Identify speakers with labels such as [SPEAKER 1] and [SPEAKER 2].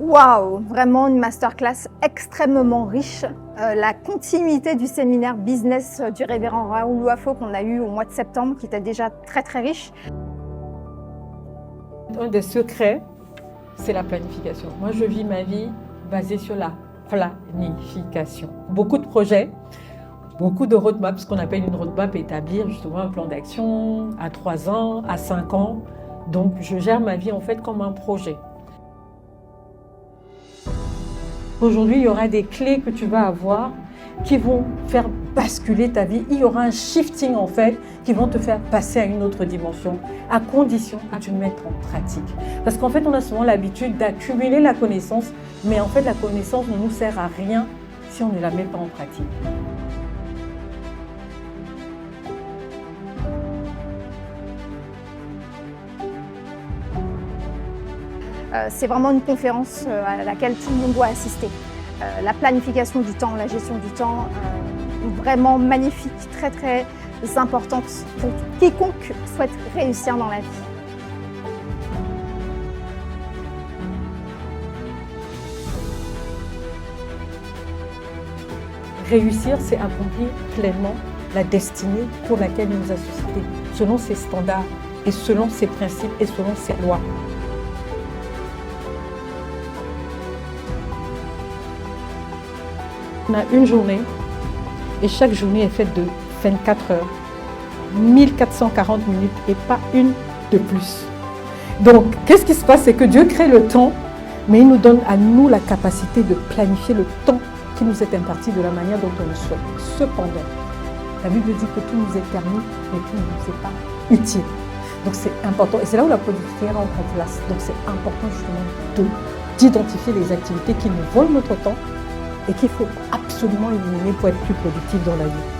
[SPEAKER 1] Waouh, vraiment une masterclass extrêmement riche. La continuité du séminaire business du révérend Raoul Wafo qu'on a eu au mois de septembre, qui était déjà très riche.
[SPEAKER 2] Un des secrets, c'est la planification. Moi, je vis ma vie basée sur la planification. Beaucoup de projets, beaucoup de roadmaps, ce qu'on appelle une roadmap, établir justement un plan d'action à 3 ans, à 5 ans. Donc, je gère ma vie en fait comme un projet. Aujourd'hui, il y aura des clés que tu vas avoir qui vont faire basculer ta vie. Il y aura un shifting en fait qui vont te faire passer à une autre dimension, à condition que tu le mettes en pratique. Parce qu'en fait, on a souvent l'habitude d'accumuler la connaissance, mais en fait, la connaissance ne nous sert à rien si on ne la met pas en pratique.
[SPEAKER 1] C'est vraiment une conférence à laquelle tout le monde doit assister. La planification du temps, la gestion du temps, vraiment magnifique, très importante pour quiconque souhaite réussir dans la vie.
[SPEAKER 2] Réussir, c'est accomplir pleinement la destinée pour laquelle il nous a suscité, selon ses standards et selon ses principes et selon ses lois. On a une journée et chaque journée est faite de 24 heures, 1440 minutes et pas une de plus. Donc, qu'est-ce qui se passe? C'est que Dieu crée le temps, mais il nous donne à nous la capacité de planifier le temps qui nous est imparti de la manière dont on le souhaite. Cependant, la Bible dit que tout nous est permis, mais tout ne nous est pas utile. Donc c'est important, et c'est là où la productivité rentre en place. Donc c'est important justement d'identifier les activités qui nous volent notre temps et qu'il faut absolument éliminer pour être plus productif dans la vie.